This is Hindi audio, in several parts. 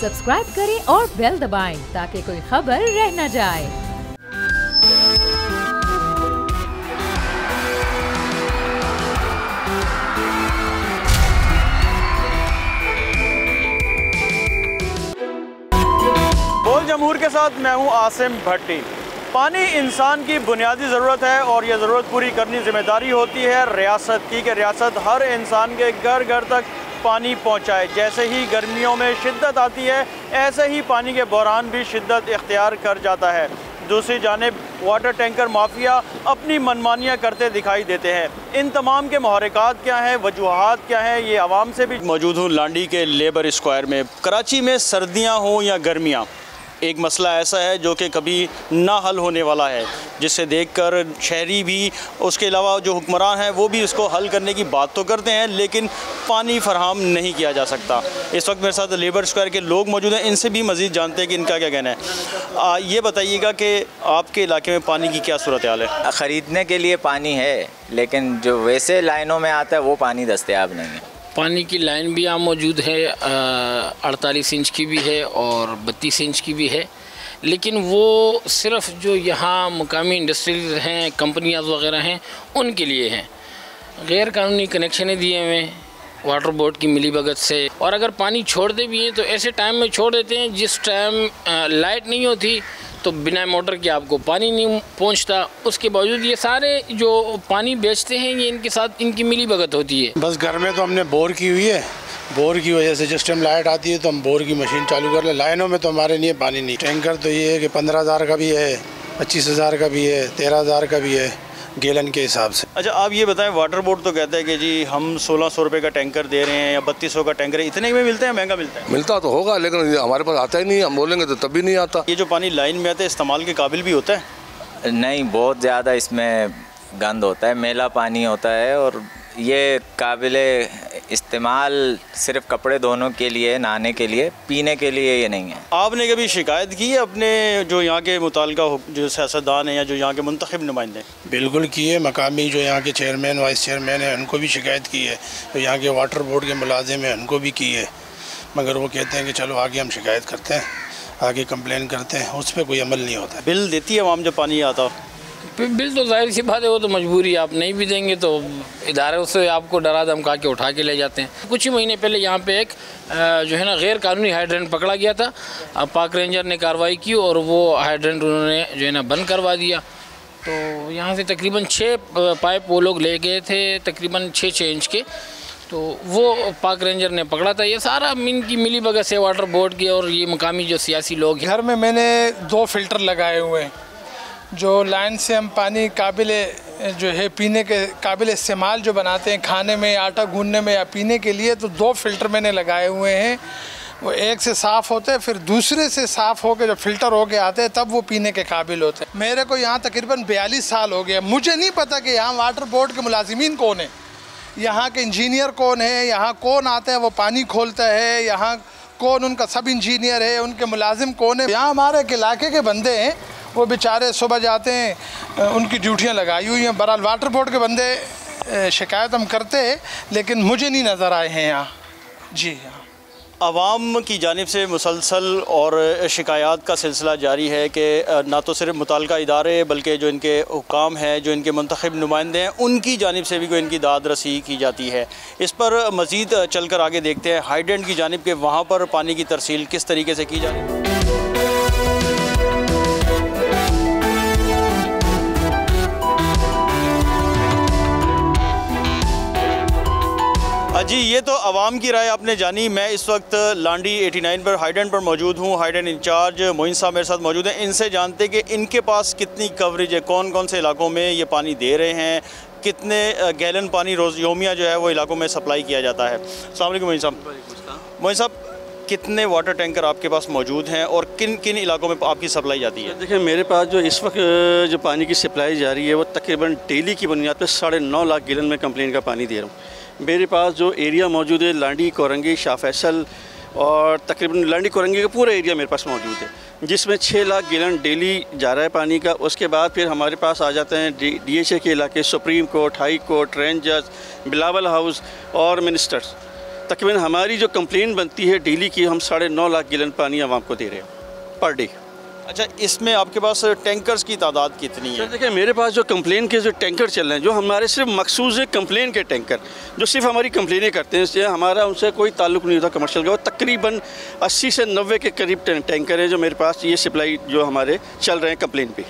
सब्सक्राइब करें और बेल दबाएं ताकि कोई खबर रह न जाए। बोल जमहूर के साथ मैं हूं आसिम भट्टी। पानी इंसान की बुनियादी ज़रूरत है और यह ज़रूरत पूरी करनी जिम्मेदारी होती है रियासत की कि रियासत हर इंसान के घर घर तक पानी पहुंचाए। जैसे ही गर्मियों में शिद्दत आती है ऐसे ही पानी के बहरान भी शिद्दत इख्तियार कर जाता है। दूसरी जानिब वाटर टैंकर माफिया अपनी मनमानियाँ करते दिखाई देते हैं। इन तमाम के महरकात क्या हैं, वजूहात क्या हैं, ये आवाम से भी मौजूद हूँ लांडी के लेबर स्क्वायर में। कराची में सर्दियाँ हों या गर्मियाँ, एक मसला ऐसा है जो कि कभी ना हल होने वाला है, जिसे देखकर शहरी भी, उसके अलावा जो हुक्मरान हैं वो भी इसको हल करने की बात तो करते हैं, लेकिन पानी फराहम नहीं किया जा सकता। इस वक्त मेरे साथ लेबर स्क्वायर के लोग मौजूद हैं, इनसे भी मज़ीद जानते हैं कि इनका क्या कहना है। ये बताइएगा कि आपके इलाके में पानी की क्या सूरत हाल है? ख़रीदने के लिए पानी है, लेकिन जो वैसे लाइनों में आता है वो पानी दस्तयाब नहीं है। पानी की लाइन भी यहाँ मौजूद है, 48 इंच की भी है और 32 इंच की भी है, लेकिन वो सिर्फ़ जो यहाँ मुकामी इंडस्ट्रीज हैं, कंपनियाँ वगैरह हैं, उनके लिए हैं। गैर कानूनी कनेक्शनें दिए हुए हैं वाटर बोर्ड की मिलीभगत से, और अगर पानी छोड़ते भी हैं तो ऐसे टाइम में छोड़ देते हैं जिस टाइम लाइट नहीं होती, तो बिना मोटर के आपको पानी नहीं पहुंचता। उसके बावजूद ये सारे जो पानी बेचते हैं ये इनके साथ इनकी मिलीभगत होती है। बस घर में तो हमने बोर की हुई है, बोर की वजह से जिस टाइम लाइट आती है तो हम बोर की मशीन चालू कर ले। लाइनों में तो हमारे लिए पानी नहीं। टैंकर तो ये है कि 15,000 का भी है, 25,000 का भी है, 13,000 का भी है गैलन के हिसाब से। अच्छा, आप ये बताएं, वाटर बोर्ड तो कहता है कि जी हम 1600 रुपये का टैंकर दे रहे हैं या 3200 का टैंकर है, इतने में मिलता है, महंगा मिलता है? मिलता तो होगा, लेकिन हमारे पास आता ही नहीं। हम बोलेंगे तो तब भी नहीं आता। ये जो पानी लाइन में आता है इस्तेमाल के काबिल भी होता है? नहीं, बहुत ज़्यादा इसमें गंद होता है, मैला पानी होता है, और ये काबिल इस्तेमाल सिर्फ कपड़े धोने के लिए, नहाने के लिए, पीने के लिए ये नहीं है। आपने कभी शिकायत की है अपने जो यहाँ के मुताल्लिका जो सियासतदान हैं या जो यहाँ के मुंतखब नुमाइंदे? बिल्कुल की है। मकामी जो यहाँ के चेयरमैन, वाइस चेयरमैन है, उनको भी शिकायत की है। तो यहाँ के वाटर बोर्ड के मुलाजिम हैं, उनको भी की है, मगर वो कहते हैं कि चलो आगे हम शिकायत करते हैं, आगे कंप्लेन करते हैं, उस पर कोई अमल नहीं होता। बिल देती है आवाम जब पानी आता? बिल तो जाहिर सी बात है, वो तो मजबूरी, आप नहीं भी देंगे तो इदारे उससे आपको डरा धमका के उठा के ले जाते हैं। कुछ ही महीने पहले यहाँ पे एक जो है ना गैर कानूनी हाइड्रेंट पकड़ा गया था। पाक रेंजर ने कार्रवाई की और वो हाइड्रेंट उन्होंने जो है ना बंद करवा दिया। तो यहाँ से तकरीबन 6 पाइप वो लोग ले गए थे, तकरीबन 6 इंच के, तो वो पाक रेंजर ने पकड़ा था। ये सारा इनकी मिलीभगत से वाटर बोर्ड की और ये मुकामी जो सियासी लोग हैं। घर में मैंने 2 फिल्टर लगाए हुए हैं, जो लाइन से हम पानी काबिल जो है पीने के काबिल इस्तेमाल जो बनाते हैं, खाने में, आटा गूंदने में या पीने के लिए, तो 2 फिल्टर मैंने लगाए हुए हैं। वो एक से साफ़ होते हैं, फिर दूसरे से साफ़ होकर जो फ़िल्टर होके आते हैं तब वो पीने के काबिल होते हैं। मेरे को यहाँ तकरीबन 42 साल हो गए। मुझे नहीं पता कि यहाँ वाटर बोर्ड के मुलाजिमीन कौन है, यहाँ के इंजीनियर कौन है, यहाँ कौन आता है वो पानी खोलता है, यहाँ कौन उनका सब इंजीनियर है, उनके मुलाजिम कौन है। यहाँ हमारे इलाके के बंदे हैं, वो बेचारे सुबह जाते हैं, उनकी ड्यूटियाँ लगाई हुई हैं। बहरहाल वाटर बोर्ड के बंदे शिकायत हम करते हैं, लेकिन मुझे नहीं नज़र आए हैं यहाँ। जी हाँ, आवाम की जानिब से मुसलसल और शिकायत का सिलसिला जारी है कि ना तो सिर्फ मुताल्लिका इदारे बल्कि जो इनके हुकाम हैं, जो इनके मुंतखब नुमाइंदे हैं, उनकी जानिब से भी कोई इनकी दाद रसी की जाती है। इस पर मज़ीद चल कर आगे देखते हैं हाइड्रेंट की जानिब के वहाँ पर पानी की तरसील किस तरीके से की जा रही है। जी, ये तो आवाम की राय आपने जानी। मैं इस वक्त लांडी 89 पर हाइड्रेंट पर मौजूद हूँ। हाइड्रेंट इंचार्ज मोइन साहब मेरे साथ मौजूद हैं। इनसे जानते कि इनके पास कितनी कवरेज है, कौन कौन से इलाकों में ये पानी दे रहे हैं, कितने गैलन पानी रोज़ योमिया जो है वो इलाकों में सप्लाई किया जाता है। अस्सलाम वालेकुम मोइन साहब। मोइन साहब, कितने वाटर टैंकर आपके पास मौजूद हैं और किन किन इलाकों में आपकी सप्लाई जाती है? देखिए, मेरे पास जो इस वक्त जो पानी की सप्लाई जा रही है वो तकरीबन डेली की बुनियाद पर 9.5 लाख गैलन में कंप्लेन का पानी दे रहा हूँ। मेरे पास जो एरिया मौजूद है लांडी, कोरंगी, शाह फैसल और तकरीबन लांडी कोरंगी का पूरा एरिया मेरे पास मौजूद है, जिसमें 6 लाख गैलन डेली जा रहा है पानी का। उसके बाद फिर हमारे पास आ जाते हैं DHA के इलाके, supreme court, high court, rangers, Bilawal house और मिनिस्टर्स। तकरीबन हमारी जो कंप्लेन बनती है डेली की, हम 9.5 लाख गैलन पानी आवाम को दे रहे हैं पर डे। अच्छा, इसमें आपके पास टैंकर्स की तादाद कितनी है? सर देखिए, मेरे पास जो कंप्लेन के जो टैंकर चल रहे हैं, जो हमारे सिर्फ मखसूस है कंप्लेन के टैंकर, जो सिर्फ हमारी कंप्लेनें करते हैं, इसलिए हमारा उनसे कोई ताल्लुक नहीं होता कमर्शियल का। वो तकरीबन 80 से 90 के करीब टैंकर है जो मेरे पास ये सप्लाई जो हमारे चल रहे हैं कंप्लेन पे।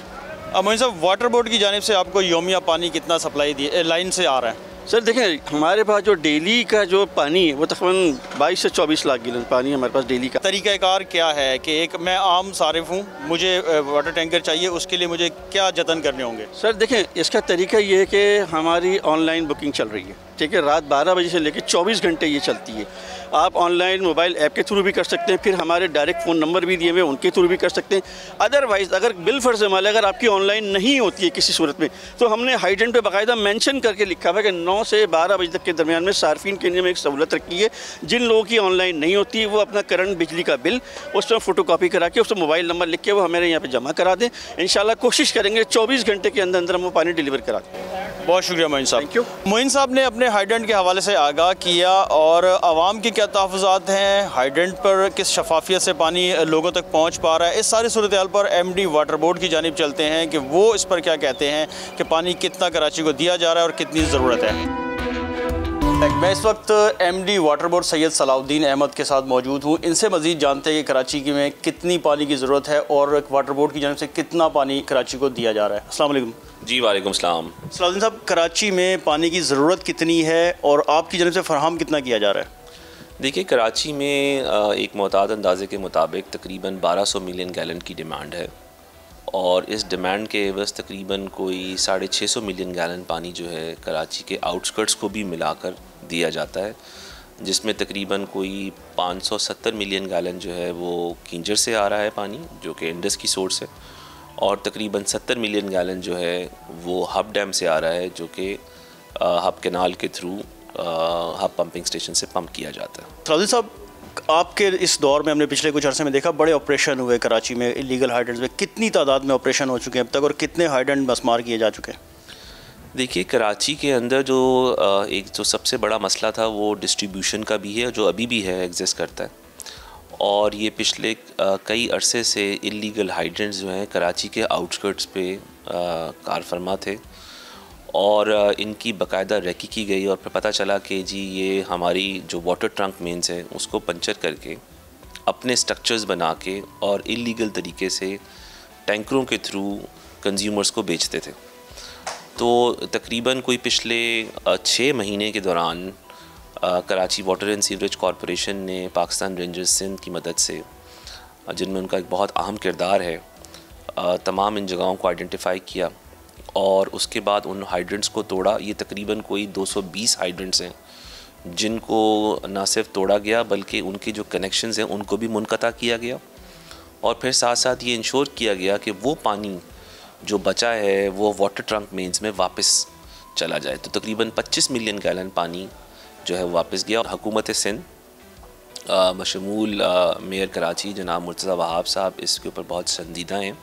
अब मोइन साहब, वाटर बोर्ड की जानिब से आपको योमिया पानी कितना सप्लाई दिए लाइन से आ रहा है? सर देखें, हमारे पास जो डेली का जो पानी है वो तकरीबन 22 से 24 लाख गैलन पानी हमारे पास डेली का। तरीक़ाकार क्या है कि एक मैं आम सारिफ हूँ, मुझे वाटर टैंकर चाहिए, उसके लिए मुझे क्या जतन करने होंगे? सर देखें, इसका तरीका ये है कि हमारी ऑनलाइन बुकिंग चल रही है, ठीक है। रात 12 बजे से लेकर 24 घंटे ये चलती है। आप ऑनलाइन मोबाइल ऐप के थ्रू भी कर सकते हैं, फिर हमारे डायरेक्ट फ़ोन नंबर भी दिए हुए उनके थ्रू भी कर सकते हैं। अदरवाइज़ अगर बिल फर्ज माल अगर आपकी ऑनलाइन नहीं होती है किसी सूरत में, तो हमने हाइडेंट पे बाकायदा मेंशन करके लिखा हुआ है कि 9 से 12 बजे तक के दरमियान में सार्फिन के लिए एक सहूलत रखी है। जिन लोगों की ऑनलाइन नहीं होती वो अपना करंट बिजली का बिल उसमें फ़ोटोकॉपी करा के उसमें मोबाइल नंबर लिख के वो हमारे यहाँ पर जमा करा दें। इंशाल्लाह कोशिश करेंगे 24 घंटे के अंदर अंदर हम वो पानी डिलीवर करा दें। बहुत शुक्रिया मोइन साहब। Thank you. मोइन साहब ने अपने हाइडेंट के हवाले से आगाह किया और आवाम के क्या तहफ़्फ़ुज़ात हैं, हाइडेंट पर किस शफाफियत से पानी लोगों तक पहुँच पा रहा है, इस सारी सूरत हाल पर MD वाटर बोर्ड की जानिब चलते हैं कि वो इस पर क्या कहते हैं कि पानी कितना कराची को दिया जा रहा है और कितनी ज़रूरत है। मैं इस वक्त MD water board Syed Salahuddin Ahmed के साथ मौजूद हूँ। इनसे मज़ीद जानते हैं कि कराची में कितनी पानी की ज़रूरत है और वाटर बोर्ड की जानिब से कितना पानी कराची को दिया जा रहा है। अस्सलाम वालेकुम। जी वालेकुम सलाम। सलाउद्दीन साहब, कराची में पानी की ज़रूरत कितनी है और आपकी जानिब से फ़राहम कितना किया जा रहा है? देखिए, कराची में एक मोहतात अंदाजे के मुताबिक तकरीबन 1200 मिलियन गैलन की डिमांड है और इस डिमांड के एवज़ तकरीबन कोई 650 मिलियन गैलन पानी जो है कराची के आउटस्कर्ट्स को भी मिलाकर दिया जाता है, जिसमें तकरीबन कोई 570 मिलियन गैलन जो है वो किंजर से आ रहा है पानी, जो कि इंडस की सोर्स है, और तकरीबन 70 मिलियन गैलन जो है वो हब डैम से आ रहा है, जो कि हब कैनाल के थ्रू हब पंपिंग स्टेशन से पंप किया जाता है। सलाउद्दीन साहब, आपके इस दौर में हमने पिछले कुछ अरसे में देखा बड़े ऑपरेशन हुए कराची में इलीगल हाइडेंट्स में, कितनी तादाद में ऑपरेशन हो चुके हैं अब तक और कितने हाइडेंट बसमार किए जा चुके हैं? देखिए, कराची के अंदर जो एक जो सबसे बड़ा मसला था वो डिस्ट्रीब्यूशन का भी है, जो अभी भी है, एग्जिस्ट करता है। और ये पिछले कई अरसे से इलीगल हाइडेंट्स जो हैं कराची के आउटस्कर्ट्स पे कार फरमा थे और इनकी बाकायदा रेकी की गई और फिर पता चला कि जी ये हमारी जो वाटर ट्रंक मेंस है उसको पंचर करके अपने स्ट्रक्चर्स बना के और इलीगल तरीके से टैंकरों के थ्रू कंज्यूमर्स को बेचते थे। तो तकरीबन कोई पिछले 6 महीने के दौरान Karachi water and sewerage corporation ने पाकिस्तान रेंजर्स सिंध की मदद से, जिनमें उनका एक बहुत अहम किरदार है, तमाम इन जगहों को आइडेंटिफाई किया और उसके बाद उन हाइड्रेंट्स को तोड़ा। ये तकरीबन कोई 220 हाइड्रेंट्स हैं जिनको ना सिर्फ तोड़ा गया बल्कि उनके जो कनेक्शंस हैं उनको भी मुनक़ता किया गया और फिर साथ साथ ये इंश्योर किया गया कि वो पानी जो बचा है वो वाटर ट्रंक मेंस में वापस चला जाए। तो तकरीबन 25 मिलियन गैलन पानी जो है वापस गया। हुकूमत सिंध बशमूल मेयर कराची जनाब मुर्तज़ा वहाब साहब इसके ऊपर बहुत संजीदा हैं।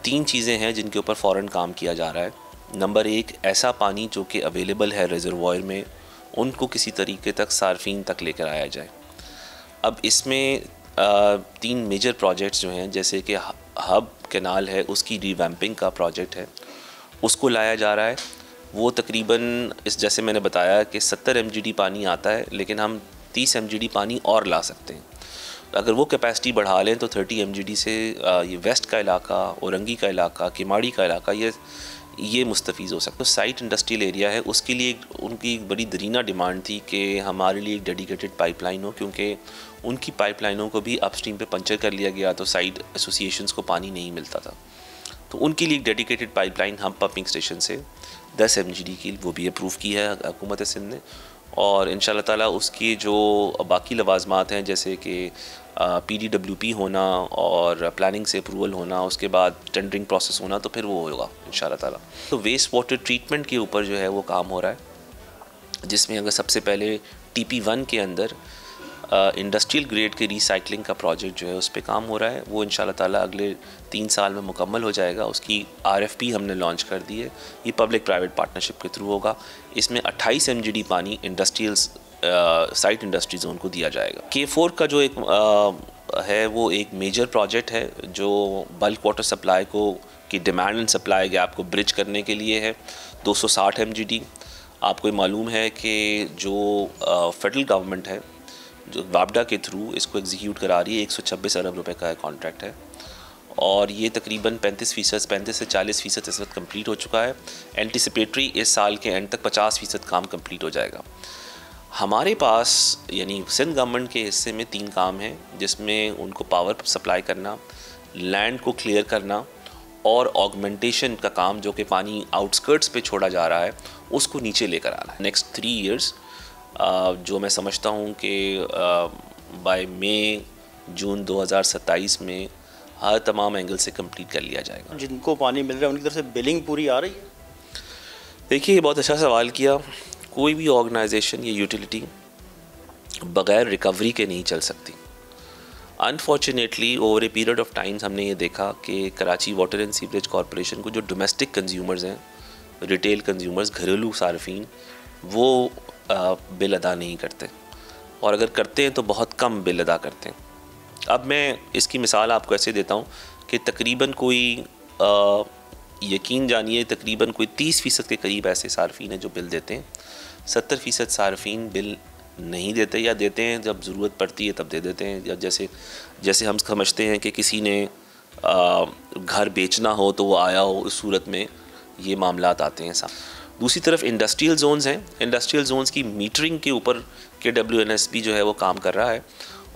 3 चीज़ें हैं जिनके ऊपर फ़ौरन काम किया जा रहा है। नंबर 1, ऐसा पानी जो कि अवेलेबल है रिजर्वायर में उनको किसी तरीके तक सार्फिन तक लेकर आया जाए। अब इसमें 3 मेजर प्रोजेक्ट्स जो हैं, जैसे कि हब कैनाल है उसकी रिवैम्पिंग का प्रोजेक्ट है, उसको लाया जा रहा है। वो तकरीबन इस जैसे मैंने बताया कि 70 MGD पानी आता है, लेकिन हम 30 MGD पानी और ला सकते हैं। अगर वो कैपेसिटी बढ़ा लें तो 30 MGD से ये वेस्ट का इलाका, औरंगी का इलाका, किमाड़ी का इलाका ये मुस्तफ़ीज़ हो सकता है। तो साइट इंडस्ट्रियल एरिया है, उसके लिए उनकी एक बड़ी दरीना डिमांड थी कि हमारे लिए एक डेडिकेटेड पाइपलाइन हो, क्योंकि उनकी पाइपलाइनों को भी अपस्ट्रीम पे पंचर कर लिया गया तो साइट एसोसिएशंस को पानी नहीं मिलता था। तो उनके लिए एक डेडिकेटेड पाइपलाइन हम पंपिंग स्टेशन से 10 MGD की वो भी अप्रूव की है हुकूमत सिंध ने, और इंशाल्लाह ताला उसकी जो बाकी लवाजमात हैं जैसे कि PDWP होना और प्लानिंग से अप्रूवल होना, उसके बाद टेंडरिंग प्रोसेस होना, तो फिर वो होगा इंशाल्लाह ताला। तो वेस्ट वाटर ट्रीटमेंट के ऊपर जो है वो काम हो रहा है, जिसमें अगर सबसे पहले TP1 के अंदर इंडस्ट्रियल ग्रेड के रिसाइकलिंग का प्रोजेक्ट जो है उस पर काम हो रहा है। वो इंशाल्लाह ताला अगले 3 साल में मुकम्मल हो जाएगा। उसकी RFP हमने लॉन्च कर दी है। ये पब्लिक प्राइवेट पार्टनरशिप के थ्रू होगा। इसमें 28 MGD पानी इंडस्ट्रियल साइट इंडस्ट्री जोन को दिया जाएगा। K4 का जो एक है वो एक मेजर प्रोजेक्ट है जो बल्क वाटर सप्लाई को की डिमांड एंड सप्लाई गैप को ब्रिज करने के लिए है। 260 MGD। आपको मालूम है कि जो फेडरल गवर्नमेंट है जो वापडा के थ्रू इसको एग्जीक्यूट करा रही है, 126 अरब रुपए का कॉन्ट्रैक्ट है और ये तकरीबन 35 से 40% इस वक्त कम्प्लीट हो चुका है। एंटिसिपेटरी इस साल के एंड तक 50% काम कम्प्लीट हो जाएगा। हमारे पास यानी सिंध गवर्नमेंट के हिस्से में 3 काम हैं जिसमें उनको पावर सप्लाई करना, लैंड को क्लियर करना और ऑगमेंटेशन का काम जो कि पानी आउटस्कर्ट्स पे छोड़ा जा रहा है उसको नीचे लेकर आना है। नेक्स्ट 3 इयर्स जो मैं समझता हूँ कि बाय मई जून 2027 में हर तमाम एंगल से कंप्लीट कर लिया जाएगा। जिनको पानी मिल रहा है उनकी तरफ से बिलिंग पूरी आ रही है? देखिए, ये बहुत अच्छा सवाल किया। कोई भी ऑर्गेनाइजेशन या यूटिलिटी बग़ैर रिकवरी के नहीं चल सकती। Unfortunately over a period of times हमने ये देखा कि Karachi water and sewerage corporation को जो डोमेस्टिक कंज्यूमर्स हैं, रिटेल कंज्यूमर्स, घरेलू सार्फिन, वो बिल अदा नहीं करते और अगर करते हैं तो बहुत कम बिल अदा करते हैं। अब मैं इसकी मिसाल आपको ऐसे देता हूँ कि तकरीबन कोई यकीन जानिए तकरीबन कोई 30% के करीब ऐसे सार्फिन हैं जो बिल देते हैं। 70% सार्फिन बिल नहीं देते या देते हैं जब ज़रूरत पड़ती है तब दे देते हैं, या जैसे हम समझते हैं कि किसी ने घर बेचना हो तो वो आया हो, उस सूरत में ये मामलात आते हैं साथ। दूसरी तरफ इंडस्ट्रियल जोन्स हैं। इंडस्ट्रियल जोन्स की मीटरिंग के ऊपर KWNSB जो है वो काम कर रहा है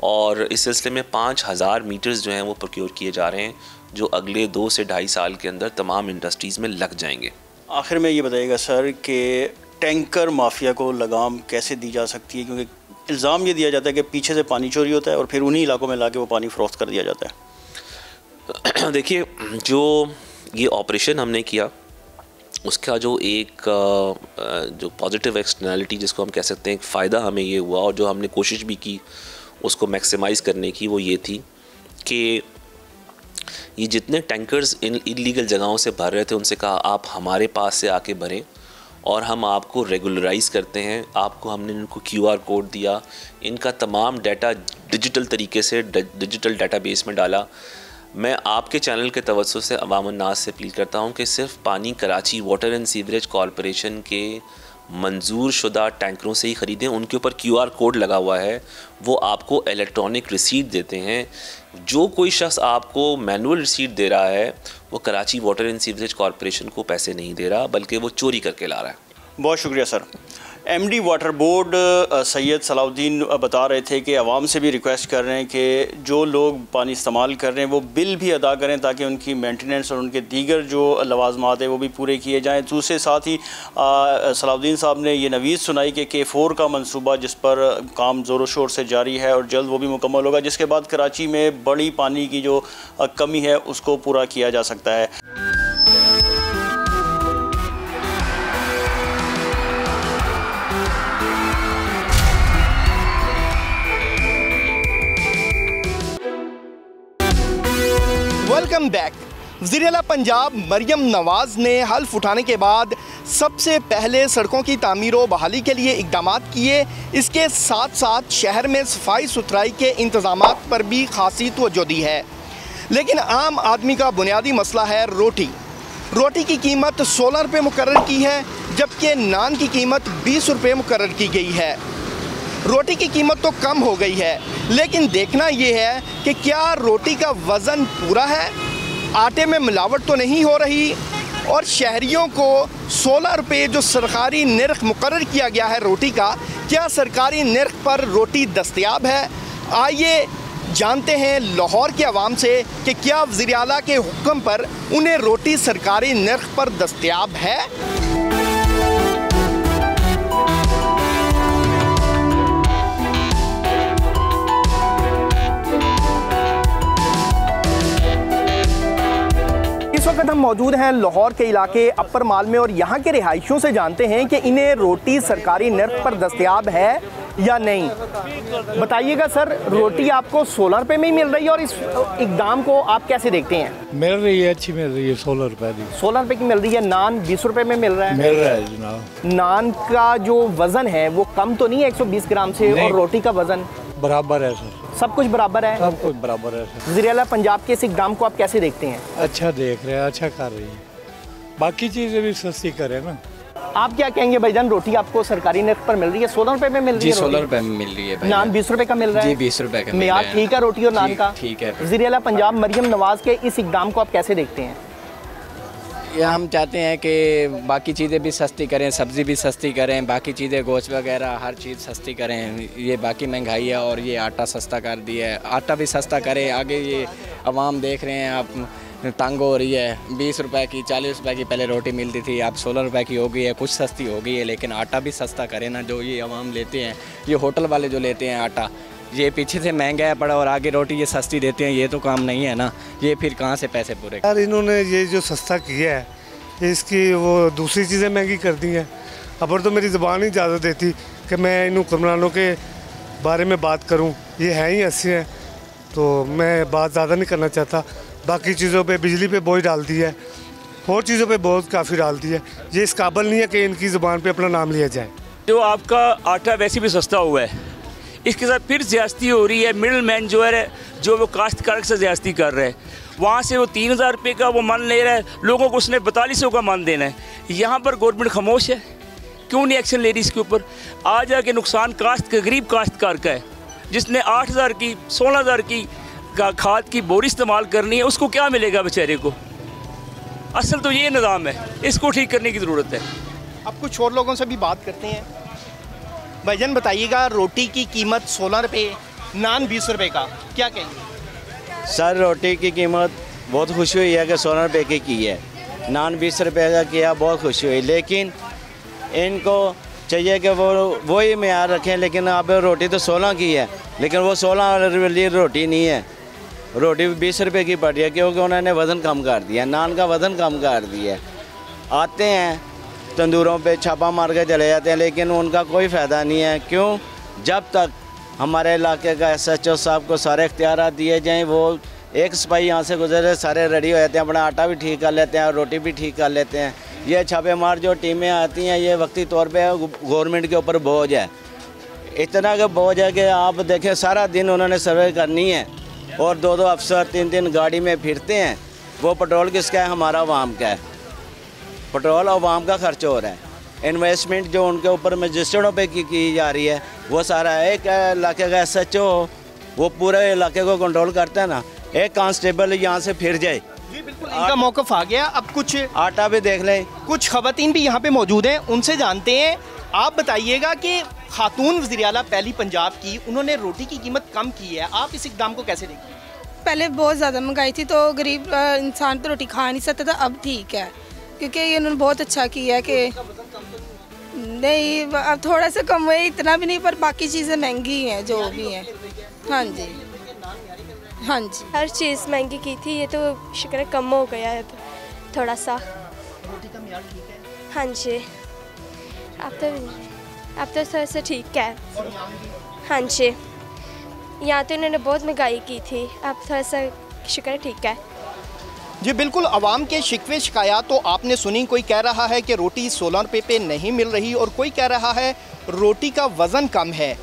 और इस सिलसिले में 5000 मीटर्स जो हैं वो प्रोक्योर किए जा रहे हैं जो अगले 2 से 2.5 साल के अंदर तमाम इंडस्ट्रीज़ में लग जाएंगे। आखिर में ये बताइएगा सर कि टैंकर माफिया को लगाम कैसे दी जा सकती है, क्योंकि इल्ज़ाम ये दिया जाता है कि पीछे से पानी चोरी होता है और फिर उन्हीं इलाकों में लाके वो पानी फ़रोख्त कर दिया जाता है। देखिए, जो ये ऑपरेशन हमने किया उसका जो एक जो पॉजिटिव एक्सटर्नैलिटी जिसको हम कह सकते हैं एक फ़ायदा हमें ये हुआ और जो हमने कोशिश भी की उसको मैक्सिमाइज़ करने की, वो ये थी कि ये जितने टैंकर्स इन इलीगल जगहों से भर रहे थे उनसे कहा आप हमारे पास से आके भरें और हम आपको रेगुलराइज़ करते हैं। आपको हमने इनको QR कोड दिया, इनका तमाम डाटा डिजिटल तरीके से डिजिटल डाटाबेस में डाला। मैं आपके चैनल के तवज्जो से अवाम नास से अपील करता हूं कि सिर्फ पानी Karachi water and sewerage corporation के मंजूर शुदा टैंकरों से ही ख़रीदें। उनके ऊपर QR कोड लगा हुआ है, वो आपको इलेक्ट्रॉनिक रिसीट देते हैं। जो कोई शख्स आपको मैनुअल रिसीट दे रहा है वो Karachi water and sewerage corporation को पैसे नहीं दे रहा बल्कि वो चोरी करके ला रहा है। बहुत शुक्रिया sir. MD water board Syed Salahuddin बता रहे थे कि आवाम से भी रिक्वेस्ट कर रहे हैं कि जो लोग पानी इस्तेमाल कर रहे हैं वो बिल भी अदा करें ताकि उनकी मेंटेनेंस और उनके दीगर जो लवाजमात हैं वो भी पूरे किए जाएं। दूसरे साथ ही सलाउद्दीन साहब ने ये नवीज़ सुनाई कि K4 का मंसूबा जिस पर काम ज़ोर शोर से जारी है और जल्द वो भी मुकम्मल होगा, जिसके बाद कराची में बड़ी पानी की जो कमी है उसको पूरा किया जा सकता है। Welcome back. वज़ीर-ए-आला पंजाब मरियम नवाज़ ने हल्फ उठाने के बाद सबसे पहले सड़कों की तामीर व बहाली के लिए इक़दामात किए। इसके साथ साथ शहर में सफाई सुथराई के इंतज़ामात पर भी खासी तवज्जो दी है। लेकिन आम आदमी का बुनियादी मसला है रोटी। रोटी की कीमत 16 रुपये मुकर्रर की है जबकि नान की कीमत 20 रुपये मुकर्रर की गई है। रोटी की कीमत तो कम हो गई है लेकिन देखना ये है कि क्या रोटी का वज़न पूरा है, आटे में मिलावट तो नहीं हो रही और शहरियों को 16 रुपये जो सरकारी निर्ख मुकर्रर किया गया है रोटी का, क्या सरकारी निर्ख पर रोटी दस्तयाब है। आइए जानते हैं लाहौर के अवाम से कि क्या वज़ीर आला के हुक्म पर उन्हें रोटी सरकारी निर्ख पर दस्तयाब है। इस वक्त हम मौजूद हैं लाहौर के इलाके अपर माल में और यहाँ के रिहायशियों से जानते हैं कि इन्हें रोटी सरकारी निर्ख पर दस्तयाब है या नहीं? बताइएगा सर, रोटी आपको 16 रुपये में ही मिल रही है और इस इकदाम को आप कैसे देखते हैं? मिल रही है, अच्छी मिल रही है, 16 रुपये की। 16 रुपये की मिल रही है। नान 20 रुपये में मिल रहा है? मिल रहा है जनाब। नान का जो वज़न है वो कम तो नहीं है 120 ग्राम से? और रोटी का वज़न बराबर है सर, सब कुछ बराबर है? सब कुछ बराबर है सर। वज़ीर-ए-आला पंजाब के इस इकदाम को आप कैसे देखते हैं? अच्छा देख रहे हैं, अच्छा कर रही है, बाकी चीज़ें भी सस्ती करें ना। आप क्या कहेंगे भाईजान, रोटी आपको सरकारी नर्ख पर मिल रही है? 16 रुपये में मिल रही है? जी 16 रुपये में मिल रही है। नान 20 रुपये का मिल रहा है? जी 20 रुपये का। मेयार ठीक है रोटी और नान का? ठीक है। वज़ीर-ए-आला पंजाब मरियम नवाज़ के इस इकदाम को आप कैसे देखते हैं? ये हम चाहते हैं कि बाकी चीज़ें भी सस्ती करें, सब्ज़ी भी सस्ती करें, बाकी चीज़ें गोश्त वगैरह हर चीज़ सस्ती करें। ये बाकी महंगाई है और ये आटा सस्ता कर दिया है, आटा भी सस्ता करें। आगे ये अवाम देख रहे हैं आप, तंग हो रही है। 20 रुपए की 40 रुपए की पहले रोटी मिलती थी, अब 16 रुपए की हो गई है, कुछ सस्ती हो गई है, लेकिन आटा भी सस्ता करें ना। जो ये अवाम लेते हैं, ये होटल वाले जो लेते हैं आटा, ये पीछे से महंगा है पड़ा और आगे रोटी ये सस्ती देते हैं, ये तो काम नहीं है ना। ये फिर कहाँ से पैसे पूरे? यार इन्होंने ये जो सस्ता किया है, इसकी वो दूसरी चीज़ें महंगी कर दी हैं। अब तो मेरी ज़बान ही इजाज़त देती कि मैं इन हुक्मरानों के बारे में बात करूं। ये हैं ही ऐसे हैं, तो मैं बात ज़्यादा नहीं करना चाहता। बाकी चीज़ों पे बिजली पे बोझ डाल दी है, और चीज़ों पे बोझ काफ़ी डाल दी है। ये इस काबिल नहीं है कि इनकी ज़बान पे अपना नाम लिया जाए। जो आपका आटा वैसे भी सस्ता हुआ है, इसके साथ फिर ज़्यादती हो रही है। मिडल मैन जो है, जो वो काश्तकार से ज़्यादती कर रहा है, वहाँ से वो 3000 रुपये का वो मन ले रहा है, लोगों को उसने 4200 का मन देना है। यहाँ पर गवर्नमेंट खामोश है, क्यों नहीं एक्शन ले रही इसके ऊपर? आ जाके नुकसान गरीब काश्तकार का है, जिसने 8000 की 16000 की खाद की बोरी इस्तेमाल करनी है, उसको क्या मिलेगा बेचारे को? असल तो ये निज़ाम है, इसको ठीक करने की ज़रूरत है। अब कुछ और लोगों से भी बात करते हैं। भाईजान बताइएगा, रोटी की कीमत 16 रुपये, नान 20 रुपये का, क्या कहेंगे? सर रोटी की कीमत बहुत खुशी हुई है कि 16 रुपये की है, नान 20 रुपये का किया, बहुत खुशी हुई। लेकिन इनको चाहिए कि वो वही मेयार रखें। लेकिन अब रोटी तो 16 की है, लेकिन वो 16 वाली रोटी नहीं है, रोटी 20 रुपये की पड़ रही है, क्योंकि उन्होंने वज़न कम कर दिया, नान का वज़न कम कर दिया है। आते हैं तंदूरों पे छापा मार के चले जाते हैं, लेकिन उनका कोई फ़ायदा नहीं है। क्यों? जब तक हमारे इलाके का SHO साहब को सारे इख्तियार दिए जाएं, वो एक सिपाही यहाँ से गुजरे सारे रेडी हो जाते हैं, अपना आटा भी ठीक कर लेते हैं और रोटी भी ठीक कर लेते हैं। ये छापेमार जो टीमें आती हैं, ये वक्ती तौर पे गवर्नमेंट के ऊपर बोझ है, इतना का बोझ है कि आप देखें सारा दिन उन्होंने सर्वे करनी है और 2-2 अफसर 3-3 गाड़ी में फिरते हैं। वो पेट्रोल किसका है? हमारा अवाम का है। पेट्रोल अवाम का खर्च हो रहा है। इन्वेस्टमेंट जो उनके ऊपर मजिस्ट्रेटों पे की जा रही है, वो सारा एक इलाके का SHO वो पूरे इलाके को कंट्रोल करता है ना। एक कांस्टेबल यहाँ से फिर जाए, जी बिल्कुल इनका मौक़िफ़ आ गया। अब कुछ आटा भी देख लें, कुछ ख़वातीन भी यहाँ पे मौजूद हैं, उनसे जानते हैं। आप बताइएगा कि खातून वज़ीर-ए-आला पहली पंजाब की, उन्होंने रोटी की कीमत कम की है, आप इस इक़दाम को कैसे देखते हैं? पहले बहुत ज़्यादा महंगाई थी तो गरीब इंसान तो रोटी खा नहीं सकता था, अब ठीक है, क्योंकि ये उन्होंने बहुत अच्छा किया है कि नहीं, अब थोड़ा सा कम हुआ, इतना भी नहीं, पर बाकी चीज़ें महंगी हैं जो भी हैं। हाँ जी, हाँ जी, हर चीज़ महंगी की थी, ये तो शुक्र है कम हो गया है थोड़ा सा। रोटी का मियार ठीक है? हाँ जी, अब तो थोड़ा सा ठीक है। हाँ जी, यहाँ तो इन्होंने बहुत महंगाई की थी, अब थोड़ा सा शुक्र है ठीक है। जी बिल्कुल, आवाम के शिकवे शिकायत तो आपने सुनी। कोई कह रहा है कि रोटी 16 रुपये पे नहीं मिल रही, और कोई कह रहा है रोटी का वज़न कम है,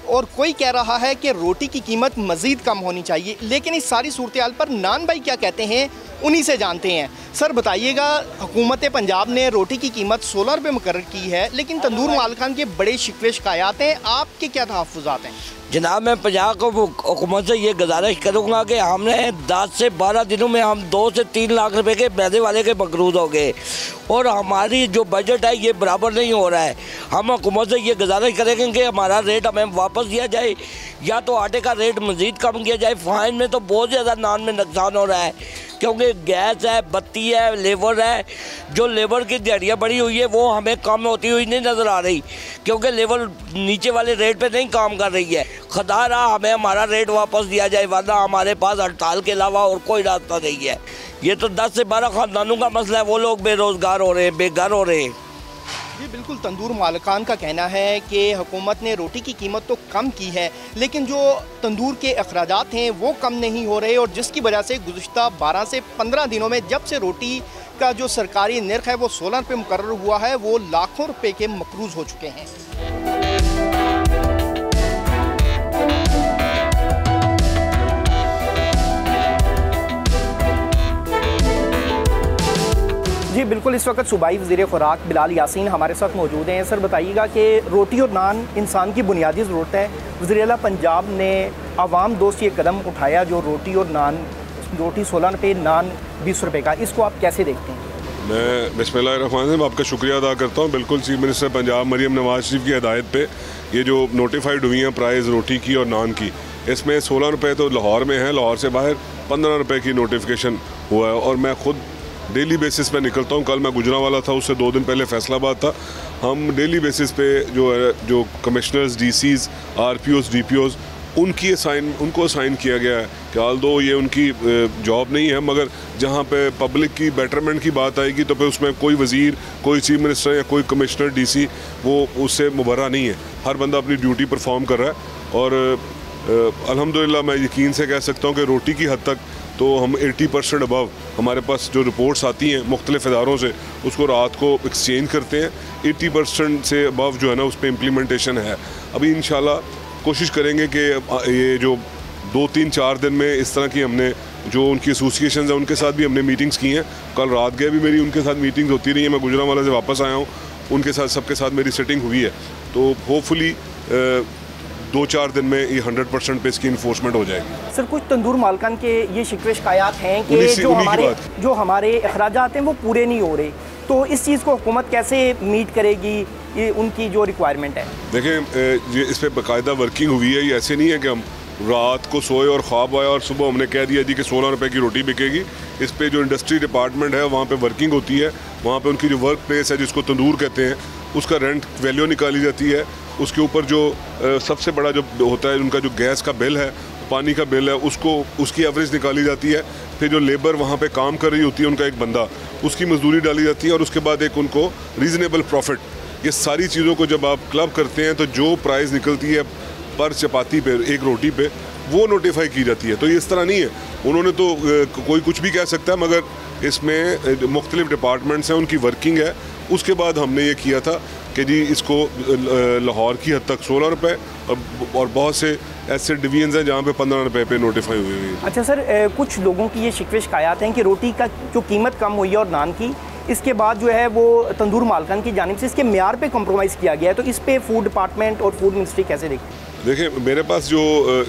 और कोई कह रहा है कि रोटी की कीमत मज़ीद कम होनी चाहिए। लेकिन इस सारी सूरत हाल पर नान भाई क्या कहते हैं, उन्हीं से जानते हैं। सर बताइएगा, हुकूमत पंजाब ने रोटी की कीमत 16 रुपये मुकर्रर की है, लेकिन तंदूर मालिकान के बड़े शिकवे शिकायत हैं, आपके क्या तहफ़्फ़ुज़ात हैं? जनाब मैं पंजाब को हुकूमत से ये गुजारिश करूँगा कि हमने 10 से 12 दिनों में हम 2 से 3 लाख रुपए के मैदे वाले के मकरूज हो गए, और हमारी जो बजट है ये बराबर नहीं हो रहा है। हम हुकूमत से ये गुजारिश करेंगे कि हमारा रेट हमें वापस दिया जाए, या तो आटे का रेट मज़ीद कम किया जाए। फाइन में तो बहुत ज़्यादा नान में नुकसान हो रहा है, क्योंकि गैस है, बत्ती है, लेबर है। जो लेबर की दिहाड़ियाँ बढ़ी हुई है वो हमें कम होती हुई नहीं नज़र आ रही, क्योंकि लेबर नीचे वाले रेट पे नहीं काम कर रही है। खुदा रहा हमें हमारा रेट वापस दिया जाए, वरना हमारे पास हड़ताल के अलावा और कोई रास्ता नहीं है। ये तो 10 से 12 ख़ानदानों का मसला है, वो लोग बेरोज़गार हो रहे हैं, बेघर हो रहे हैं। जी बिल्कुल, तंदूर मालिकान का कहना है कि हुकूमत ने रोटी की कीमत तो कम की है, लेकिन जो तंदूर के अखराजात हैं वो कम नहीं हो रहे, और जिसकी वजह से गुज़िश्ता 12 से 15 दिनों में जब से रोटी का जो सरकारी निर्ख है वो 16 रुपये मुकर्रर हुआ है, वो लाखों रुपए के मकरूज़ हो चुके हैं। जी बिल्कुल, इस वक्त सूबाई वज़ीर खुराक बिलाल यासीन हमारे साथ मौजूद हैं। सर बताइएगा कि रोटी और नान इंसान की बुनियादी ज़रूरत है, वज़ीर आला पंजाब ने आवाम दोस्त ये कदम उठाया जो रोटी और नान, रोटी 16 रुपये, नान 20 रुपये का, इसको आप कैसे देखते हैं? मैं बिस्मिल्लाहिर्रहमानिर्रहीम आपका शुक्रिया अदा करता हूँ। बिल्कुल चीफ मिनिस्टर पंजाब मरियम नवाज शरीफ की हिदायत पे ये जो नोटिफाइड हुई हैं प्राइस रोटी की और नान की, इसमें 16 रुपये तो लाहौर में है, लाहौर से बाहर 15 रुपये की नोटिफिकेशन हुआ है। और मैं ख़ुद डेली बेसिस पे निकलता हूँ। कल मैं गुजरांवाला था, उससे 2 दिन पहले फैसलाबाद था। हम डेली बेसिस पे जो कमिश्नर्स, डीसीज़, आरपीओज़, डीपीओज़ उनको असाइन किया गया है कि आल्दो ये उनकी जॉब नहीं है, मगर जहाँ पे पब्लिक की बेटरमेंट की बात आएगी तो फिर उसमें कोई वज़ीर, कोई चीफ मिनिस्टर या कोई कमिश्नर, डीसी वो उससे मुबर्रा नहीं है। हर बंदा अपनी ड्यूटी परफॉर्म कर रहा है। और अल्हम्दुलिल्लाह मैं यकीन से कह सकता हूँ कि रोटी की हद तक तो हम 80% अबव हमारे पास जो रिपोर्ट्स आती हैं मुख्तलिफ इदारों से, उसको रात को एक्सचेंज करते हैं। 80% से अबव जो है ना उस पर इम्प्लीमेंटेशन है। अभी इंशाल्लाह कोशिश करेंगे कि ये जो 2-3-4 दिन में इस तरह की हमने जो उनकी एसोसिएशन है उनके साथ भी हमने मीटिंग्स की हैं। कल रात गए भी मेरी उनके साथ मीटिंग्स होती रही हैं। मैं गुजरांवाला से वापस आया हूँ, उनके साथ सबके साथ मेरी सेटिंग हुई है। तो होपफुली 2-4 दिन में ये 100% पे इसकी इन्फोर्समेंट हो जाएगी। सर कुछ तंदूर मालकान के ये शिकवे शिकायत हैं कि जो हमारे अखराजात हैं वो पूरे नहीं हो रहे, तो इस चीज़ को हुकूमत कैसे मीट करेगी, ये उनकी जो रिक्वायरमेंट है? देखें, ये इस पर बाकायदा वर्किंग हुई है। ये ऐसे नहीं है कि हम रात को सोए और ख्वाब आया और सुबह हमने कह दिया जी कि 16 रुपये की रोटी बिकेगी। इस पे जो इंडस्ट्री डिपार्टमेंट है वहाँ पे वर्किंग होती है। वहाँ पे उनकी जो वर्क प्लेस है जिसको तंदूर कहते हैं, उसका रेंट वैल्यू निकाली जाती है। उसके ऊपर जो सबसे बड़ा जो होता है उनका जो गैस का बिल है, पानी का बिल है, उसकी एवरेज निकाली जाती है। फिर जो लेबर वहाँ पे काम कर रही होती है उनका एक बंदा, उसकी मजदूरी डाली जाती है, और उसके बाद एक उनको रीज़नेबल प्रॉफिट। ये सारी चीज़ों को जब आप क्लब करते हैं तो जो प्राइस निकलती है पर चपाती पे, एक रोटी पे, वो नोटिफाई की जाती है। तो ये इस तरह नहीं है, उन्होंने तो कोई कुछ भी कह सकता है, मगर इसमें मुख्तलिफ डिपार्टमेंट्स हैं, उनकी वर्किंग है। उसके बाद हमने ये किया था कि जी इसको लाहौर की हद तक 16 रुपये और बहुत से ऐसे डिवीजन्स हैं जहाँ पे 15 रुपये पे नोटिफाई हुई हुई है। अच्छा सर, कुछ लोगों की ये शिकवे शिकायत हैं कि रोटी का जो कीमत कम हुई है और नान की, इसके बाद जो है वो तंदूर मालकान की जानिब से इसके म्यार पे कम्प्रोमाइज़ किया गया है, तो इस पे फूड डिपार्टमेंट और फूड मिनिस्ट्री कैसे देखते हैं? देखिए, मेरे पास जो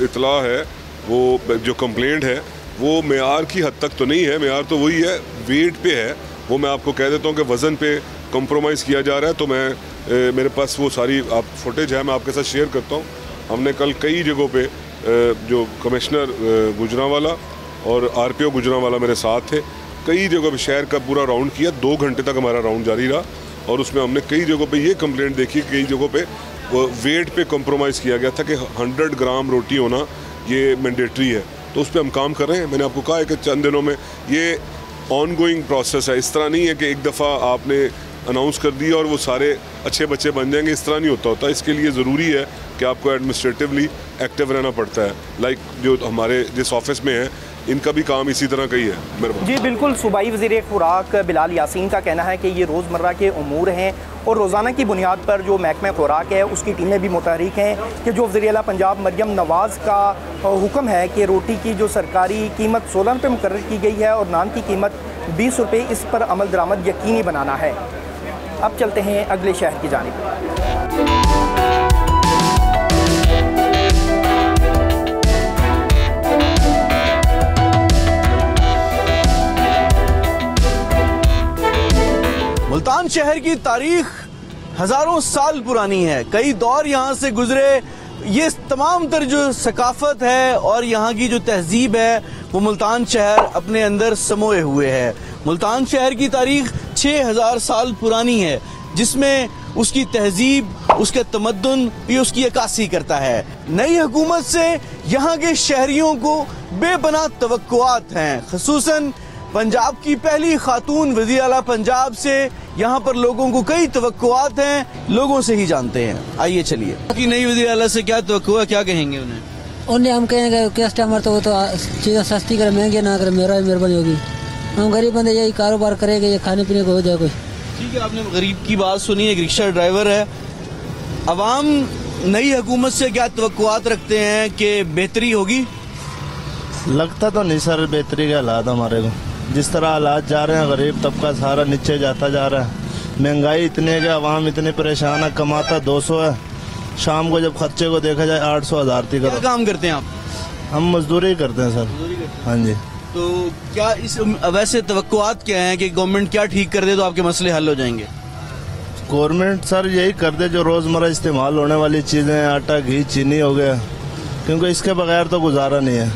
इतला है, वो जो कंप्लेंट है वो म्यार की हद तक तो नहीं है। म्यार तो वही है, वेट पे है। वो मैं आपको कह देता हूँ कि वज़न पे कम्प्रोमाइज़ किया जा रहा है। तो मेरे पास वो सारी फुटेज है, मैं आपके साथ शेयर करता हूँ। हमने कल कई जगहों पे जो कमिश्नर गुजरांवाला और आरपीओ गुजरांवाला मेरे साथ थे, कई जगहों पे शहर का पूरा राउंड किया। 2 घंटे तक हमारा राउंड जारी रहा और उसमें हमने कई जगहों पे ये कंप्लेंट देखी, कई जगहों पे वेट पे कम्प्रोमाइज़ किया गया था कि 100 ग्राम रोटी होना ये मैंडेटरी है। तो उस पर हम काम कर रहे हैं। मैंने आपको कहा है कि चंद दिनों में ये ऑनगोइंग प्रोसेस है। इस तरह नहीं है कि एक दफ़ा आपने अनाउंस कर दिया और वो सारे अच्छे बच्चे बन जाएंगे, इस तरह नहीं होता। इसके लिए ज़रूरी है कि आपको एडमिनिस्ट्रेटिवली एक्टिव रहना पड़ता है। लाइक जो हमारे जिस ऑफिस में है, इनका भी काम इसी तरह का ही है। मेरे जी बिल्कुल, सूबाई वज़ीर खुराक बिलाल यासीन का कहना है कि ये रोज़मर्रा के उमूर हैं और रोज़ाना की बुनियाद पर जो महकमा खुराक है उसकी टीमें भी मुतहरिक हैं कि जो वज़ीर आला पंजाब मरियम नवाज़ का हुक्म है कि रोटी की जो सरकारी कीमत 16 रुपये मुकर्रर की गई है और नान की कीमत 20 रुपये, इस पर अमल दरामद यकीनी बनाना है। अब चलते हैं अगले शहर की जानिब। मुल्तान शहर की तारीख हजारों साल पुरानी है, कई दौर यहाँ से गुजरे। ये तमाम तर जो सकाफत है और यहाँ की जो तहजीब है वो मुल्तान शहर अपने अंदर समोए हुए है। मुल्तान शहर की तारीख 6000 साल पुरानी है, जिसमें उसकी तहजीब, उसके तमद्दुन भी उसकी अक्कासी करता है। नई हुकूमत से यहाँ के शहरियों को बेपनाह तवक्कुआत हैं। ख़ुसूसन पंजाब की पहली खातून वज़ीर आला पंजाब से यहाँ पर लोगों को कई तवक्कुआत हैं, लोगों से ही जानते हैं। आइए चलिए कि नई वज़ीर आला से क्या तवक्कुआ है, क्या कहेंगे उन्हें हम कहेंगे कस्टमर तो वो तो चीज़ें सस्ती करे, महंगी ना करे, मेरा मेहरबानी होगी। हम गरीब बंदे यही कारोबार करेंगे, ये खाने पीने को हो जाए कोई। ठीक है, आपने गरीब की बात सुनी। एक रिक्शा ड्राइवर है। अवाम नई हुकूमत से क्या तवक्कुआत रखते हैं कि बेहतरी होगी? लगता तो नहीं सर बेहतरी के हालात हमारे को, जिस तरह हालात जा रहे हैं गरीब तबका सारा नीचे जाता जा रहा है। महंगाई इतनी है कि अवाम इतने परेशान है, कमाता 200 है, शाम को जब खर्चे को देखा जाए 800-1000 तक। क्या काम करते हैं आप? हम मजदूरी करते हैं सर। हाँ जी। तो क्या इस वैसे तवक्कुआत क्या है कि गवर्नमेंट क्या ठीक कर दे तो आपके मसले हल हो जाएंगे? गवर्नमेंट सर यही कर दे जो रोज़मर्रा इस्तेमाल होने वाली चीज़ें, आटा घी चीनी हो गया, क्योंकि इसके बगैर तो गुजारा नहीं है।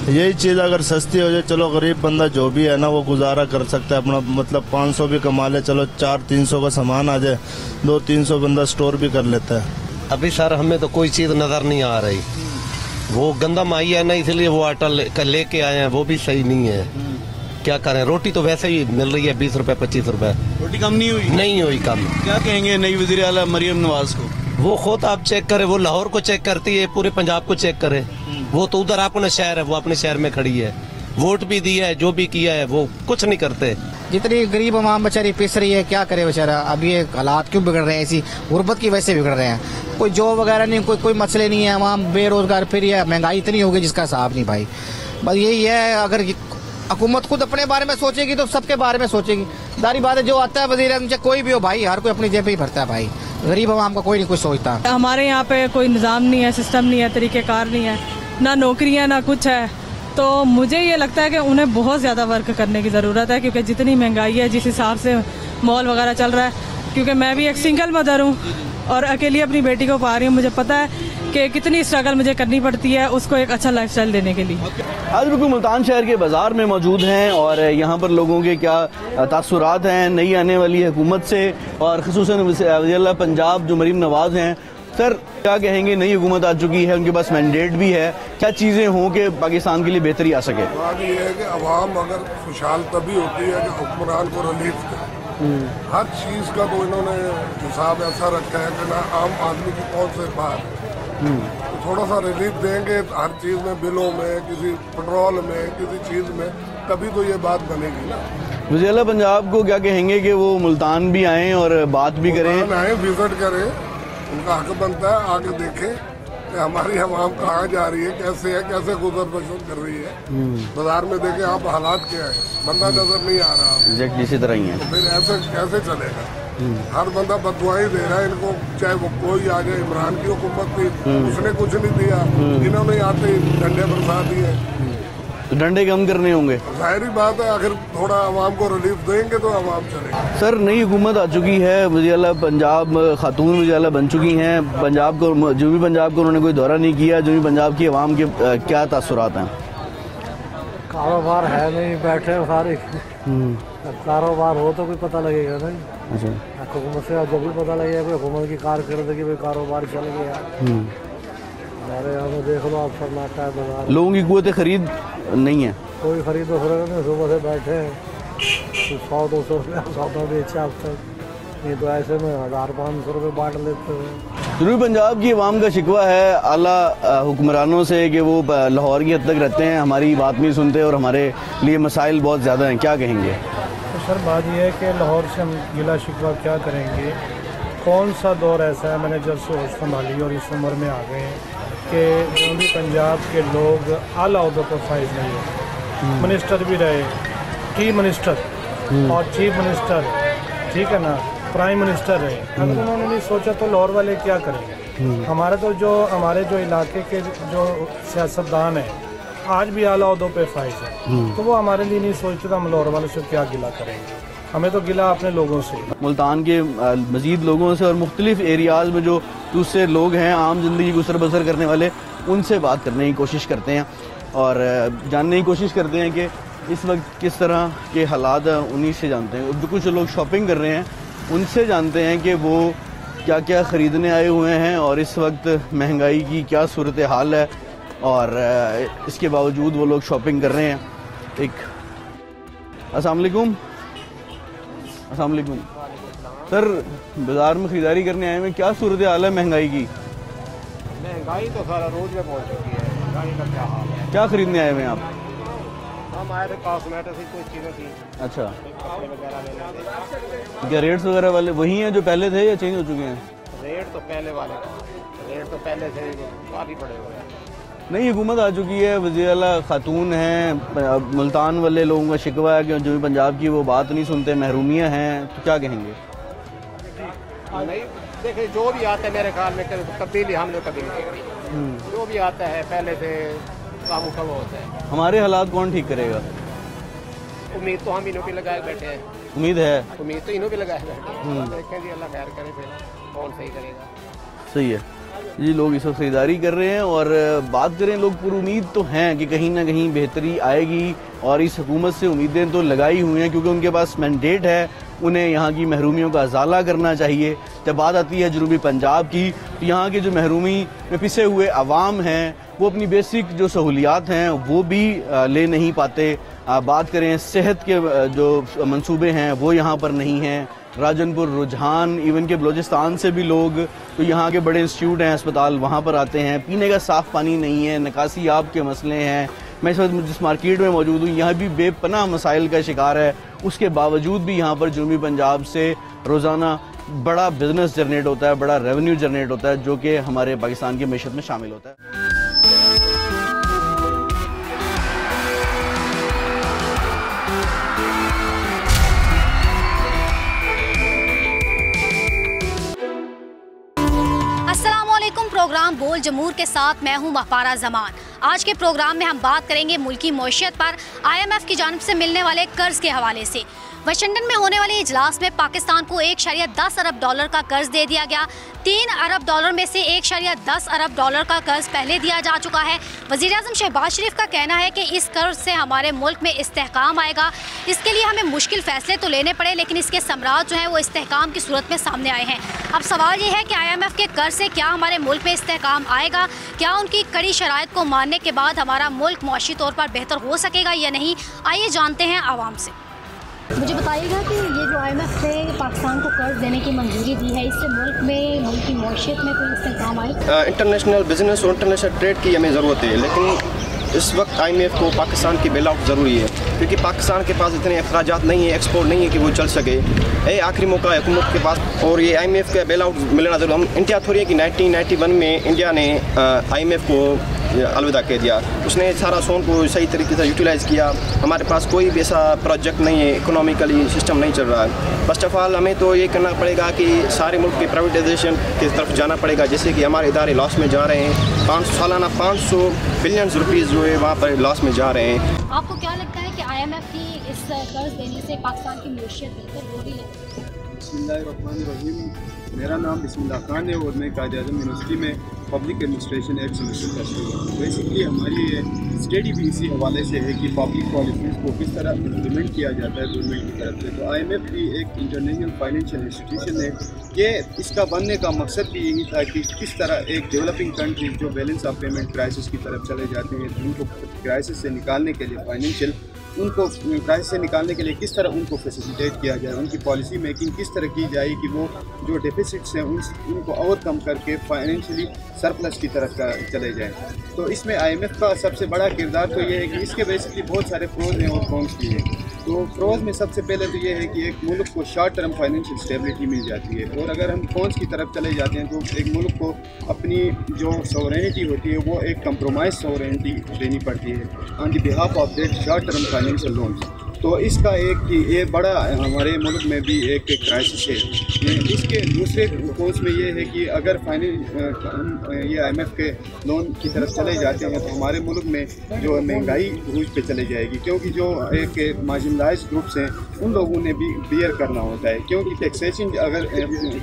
यही चीज़ अगर सस्ती हो जाए, चलो गरीब बंदा जो भी है ना वो गुजारा कर सकता है अपना, मतलब 500 भी कमा ले, चलो 400-300 का सामान आ जाए, 200-300 बंदा स्टोर भी कर लेता है। अभी सर हमें तो कोई चीज़ नज़र नहीं आ रही। वो गंदा माही है ना, इसलिए वो आटा लेके आए हैं, वो भी सही नहीं है। क्या करें, रोटी तो वैसे ही मिल रही है 20 रुपए 25 रुपए। रोटी कम नहीं हुई? नहीं हुई कम। क्या कहेंगे नई वज़ीर आला मरियम नवाज को? वो खुद आप चेक करें, वो लाहौर को चेक करती है, पूरे पंजाब को चेक करे। वो तो उधर अपना शहर है, वो अपने शहर में खड़ी है, वोट भी दिया है, जो भी किया है वो कुछ नहीं करते। जितनी गरीब आवाम बेचारी पिस रही है, क्या करे बेचारा। अब ये हालात क्यों बिगड़ रहे हैं? ऐसी गुर्बत की वजह से बिगड़ रहे हैं। कोई जॉब वगैरह नहीं, कोई मसले नहीं है, आवाम बेरोजगार फिर है, महंगाई इतनी होगी जिसका हिसाब नहीं भाई। बस यही है, अगर हुकूमत खुद अपने बारे में सोचेगी तो सबके बारे में सोचेगी। दारी बात है, जो आता है वज़ीर आज़म कोई भी हो भाई, हर कोई अपनी जेब पे ही भरता है भाई। गरीब आवाम का कोई नहीं कुछ सोचता। हमारे यहाँ पे कोई निज़ाम नहीं है, सिस्टम नहीं है, तरीक़ेकार नहीं है, ना नौकरियाँ ना कुछ है। तो मुझे ये लगता है कि उन्हें बहुत ज़्यादा वर्क करने की ज़रूरत है, क्योंकि जितनी महंगाई है, जिस हिसाब से मॉल वगैरह चल रहा है, क्योंकि मैं भी एक सिंगल मदर हूँ और अकेली अपनी बेटी को पा रही हूँ। मुझे पता है कि कितनी स्ट्रगल मुझे करनी पड़ती है उसको एक अच्छा लाइफस्टाइल देने के लिए। आज बिल्कुल मुल्तान शहर के बाज़ार में मौजूद हैं और यहाँ पर लोगों के क्या तासुरात हैं नई आने वाली हुकूमत से, और ख़ुसूसन वज़ीर पंजाब जो मरीम नवाज़ हैं। सर क्या कहेंगे, नई हुकूमत आ चुकी है, उनके पास मैंडेट भी है, क्या चीज़ें हों कि पाकिस्तान के लिए बेहतरी आ सके? बात ये है कि अवाम अगर खुशहाल तभी होती है कि हुक्मरान को रिलीफ दे। हर चीज़ का तो इन्होंने हिसाब ऐसा रखा है कि ना आम आदमी की पहुँच से बाहर। तो थोड़ा सा रिलीफ देंगे हर चीज़ में, बिलों में, किसी पेट्रोल में, किसी चीज़ में, तभी तो ये बात बनेगी ना। वज़ीर पंजाब को क्या कहेंगे कि वो मुल्तान भी आएँ और बात भी करें? आए, विजिट करें, उनका हक बनता है, आके देखें कि हमारी आवाम कहाँ जा रही है, कैसे है, कैसे गुजर बसर कर रही है। बाजार में देखें आप हालात क्या है, बंदा नजर नहीं आ रहा। एग्जैक्टली इसी तरह ही है। तो फिर ऐसे कैसे चलेगा? हर बंदा बददुआएं दे रहा है इनको, चाहे वो कोई आ जाए। इमरान की हुकूमत थी, उसने कुछ नहीं दिया, इन्होंने आते डंडे बरसा दिए। तो डंडे कम करने होंगे। जाहिर बात है, अगर थोड़ा आवाम को रिलीफ देंगे तो आवाम चलेगा। सर नई हुकूमत आ चुकी है, वज़ीर पंजाब खातून वज़ीर बन चुकी हैं। पंजाब को जो भी पंजाब को उन्होंने कोई दौरा नहीं किया, जो भी पंजाब की आवाम के क्या तासुरात हैं? कारोबार है नहीं, बैठे सारे। कारोबार हो तो कोई पता लगेगा नहीं। अच्छा, हुकूमत से जब भी पता लगेगा कोई हुकूमत की कारकर्दगी भाई कारोबार चल गया। हमारे यहाँ में देख लो आप, सन्नाटा है बाजार। लोगों की कुव्वत खरीद नहीं है, कोई खरीद नहीं। सुबह से बैठे हैं, 100-200 रुपया सौदा बेचा अब तक, ये तो ऐसे में 1000-500 रुपये बांट लेते हैं। जनूबी पंजाब की आवाम का शिकवा है आला हुक्मरानों से कि वो लाहौर की हद तक रहते हैं, हमारी बात नहीं सुनते और हमारे लिए मसाइल बहुत ज़्यादा हैं। क्या कहेंगे? तो सर बात यह है कि लाहौर से हम गिला शिकवा क्या करेंगे? कौन सा दौर ऐसा है, मैंने जब से होश संभाली और इस उम्र में आ गए हैं कि जनूबी पंजाब के लोग आला अहदों पर फाइज नहीं है। मिनिस्टर भी रहे, की मिनिस्टर और चीफ मिनिस्टर, ठीक है ना, प्राइम मिनिस्टर रहे। अगर उन्होंने नहीं सोचा तो लाहौर वाले क्या करेंगे? हमारे जो इलाके के जो सियासतदान हैं आज भी आला अहदों पे फाइज है, तो वो हमारे लिए नहीं सोचते तो हम लाहौर वाले से क्या गिला करेंगे? हमें तो गिला अपने लोगों से, मुल्तान के मज़ीद लोगों से और मुख्तलिफ एरियाज़ में जो दूसरे लोग हैं आम ज़िंदगी गुजर बसर करने वाले, उनसे बात करने की कोशिश करते हैं और जानने की कोशिश करते हैं कि इस वक्त किस तरह के हालात हैं, उन्हीं से जानते हैं। जो कुछ लोग शॉपिंग कर रहे हैं उनसे जानते हैं कि वो क्या क्या ख़रीदने आए हुए हैं और इस वक्त महंगाई की क्या सूरत हाल है और इसके बावजूद वो लोग शॉपिंग कर रहे हैं। एक अस्सलाम वालेकुम। सर बाज़ार में ख़रीदारी करने आए हैं, क्या सूरत हाल है महंगाई की? महंगाई तो सारा रोज में पहुंच चुकी है। महंगाई का क्या हाल है? क्या खरीदने आए हुए हैं आप? हम आए थे कॉस्मेटिक से कुछ चीज़ें थी। अच्छा, कपड़े वगैरह लेने। क्या रेट्स वगैरह वाले वही हैं जो पहले थे या चेंज हो चुके हैं? रेट तो पहले वाले, रेट तो पहले से काफ़ी बढ़े हुए हैं। नई हुकूमत आ चुकी है, वज़ीर आला खातून हैं, मुल्तान वाले लोगों का शिकवा है कि जो पंजाब की वो बात नहीं सुनते, महरूमियाँ हैं, तो क्या कहेंगे? नहीं देखिए, जो भी आता है मेरे ख्याल में तब्दीली हमने कभी नहीं करी। जो भी आता है पहले से काबू कब होता है। हमारे हालात कौन ठीक करेगा? उम्मीद तो हम इन्हों पे लगाए बैठे हैं। उम्मीद है? उम्मीद तो इन्हों पे लगाए बैठे हैं। देखें जी, अल्लाह खैर करे, फिर कौन सही करेगा। सही है जी। लोग इस वक्त खरीदारी कर रहे हैं और बात करें, लोग पूरी उम्मीद तो हैं कि कहीं ना कहीं बेहतरी आएगी और इस हुकूमत से उम्मीदें तो लगाई हुई हैं क्योंकि उनके पास मैंडेट है, उन्हें यहाँ की महरूमियों का अजाला करना चाहिए। जब बात आती है जनूबी पंजाब की, तो यहाँ के जो महरूमी में पिसे हुए अवाम हैं वो अपनी बेसिक जो सहूलियात हैं वो भी ले नहीं पाते। बात करें सेहत के जो मंसूबे हैं वो यहाँ पर नहीं हैं। राजनपुर, रुझान, इवन के बलोचिस्तान से भी लोग तो यहाँ के बड़े इंस्टीट्यूट हैं, अस्पताल, वहाँ पर आते हैं। पीने का साफ़ पानी नहीं है, निकासी आब के मसले हैं। मैं इस वक्त जिस मार्केट में मौजूद हूँ यहाँ भी बेपनाह मसाइल का शिकार है। उसके बावजूद भी यहाँ पर जनूबी पंजाब से रोज़ाना बड़ा बिजनेस जनरेट होता है, बड़ा रेवेन्यू जनरेट होता है, जो कि हमारे पाकिस्तान की मैशत में शामिल होता है। प्रोग्राम बोल जमूर के साथ मैं हूं महपारा जमान। आज के प्रोग्राम में हम बात करेंगे मुल्की मईशत पर IMF की जानिब से मिलने वाले कर्ज के हवाले से। वाशिंगटन में होने वाले इजलास में पाकिस्तान को 1.10 अरब डॉलर का कर्ज दे दिया गया। 3 अरब डॉलर में से 1.10 अरब डॉलर का कर्ज पहले दिया जा चुका है। वज़ीर-ए-आज़म शहबाज शरीफ का कहना है कि इस कर्ज से हमारे मुल्क में इस्तेहकाम आएगा। इसके लिए हमें मुश्किल फैसले तो लेने पड़े, लेकिन इसके समरात जो हैं वो इस्तेहकाम की सूरत में सामने आए हैं। अब सवाल ये है कि IMF के कर्ज से क्या हमारे मुल्क में इस्तेहकाम आएगा? क्या उनकी कड़ी शराइत को मानने के बाद हमारा मुल्क मुआशी तौर पर बेहतर हो सकेगा या नहीं? आइए जानते हैं आवाम से। मुझे बताइएगा कि ये जो IMF ने पाकिस्तान को कर्ज देने की मंजूरी दी है, इससे मुल्क में, मुल्क की मईशत में कोई इस्तेहकाम आए? इंटरनेशनल बिजनेस और इंटरनेशनल ट्रेड की हमें ज़रूरत है, लेकिन इस वक्त IMF को पाकिस्तान की बेल आउट ज़रूरी है क्योंकि पाकिस्तान के पास इतने अखराजात नहीं है, एक्सपोर्ट नहीं है कि वो चल सके। ये आखिरी मौका है हुकूमत के पास और ये IMF का बेल आउट मिलना ज़रूर। हम इंडिया थोड़ी है कि 1991 में इंडिया ने IMF को अलविदा कह दिया। उसने सारा सोन को सही तरीके से यूटिलाइज़ किया। हमारे पास कोई भी ऐसा प्रोजेक्ट नहीं है, इकोनॉमिकली सिस्टम नहीं चल रहा है। फर्स्ट ऑफ ऑल हमें तो ये करना पड़ेगा कि सारे मुल्क के प्राइवेटाइजेशन की तरफ जाना पड़ेगा, जैसे कि हमारे इदारे लॉस में जा रहे हैं। सालाना 500 बिलियन रुपीज़ जो है वहाँ पर लॉस में जा रहे हैं। आपको क्या लगता है कि IMF की इस कर्ज देने से पाकिस्तान की मईशत बेहतर होगी? बिस्मिल्लाहिर्रहमानिर्रहीम। मेरा नाम बिस्मिल्लाह खान है और मैं कायद-ए-आज़म यूनिवर्सिटी में पब्लिक एडमिनिस्ट्रेशन एक्ट सेमेस्टर कर रहा हूँ। बेसिकली हमारी ये स्टडी भी इसी हवाले से है कि पब्लिक पॉलिसीज़ को किस तरह इम्प्लीमेंट किया जाता है गवर्नमेंट की तरफ से। तो IMF भी एक इंटरनेशनल फाइनेंशियल इंस्टीट्यूशन है कि इसका बनने का मकसद भी यही था कि किस तरह एक डेवलपिंग कंट्री जो बैलेंस ऑफ पेमेंट क्राइसिस की तरफ चले जाते हैं, तो उनको क्राइसिस से निकालने के लिए फाइनेंशियल उनको क्राइसिस से निकालने के लिए किस तरह उनको फैसिलिटेट किया जाए, उनकी पॉलिसी मेकिंग किस तरह की जाए कि वो जो डेफिसिट्स हैं उनको ओवरकम करके फाइनेंशियली सरप्लस की तरफ चले जाएं। तो इसमें IMF का सबसे बड़ा किरदार तो ये है कि इसके बेसिकली बहुत सारे प्रोज हैं और कॉन्स भी हैं। तो प्रोज में सबसे पहले तो ये है कि एक मुल्क को शॉर्ट टर्म फाइनेंशियल स्टेबिलिटी मिल जाती है, और अगर हम कॉन्स की तरफ चले जाते हैं तो एक मुल्क को अपनी जो सोवरेनिटी होती है वो एक कंप्रोमाइज सोवरेनिटी देनी पड़ती है on the behalf of that short term financial loans. तो इसका एक कि ये बड़ा हमारे मुल्क में भी एक क्राइसिस है। इसके दूसरे कॉन्स में ये है कि अगर ये IMF के लोन की तरफ चले जाते हैं तो हमारे मुल्क में जो महंगाई रूज पे चले जाएगी, क्योंकि जो एक मार्जिनलाइज ग्रुप्स हैं उन लोगों ने भी बियर करना होता है, क्योंकि टैक्सेशन अगर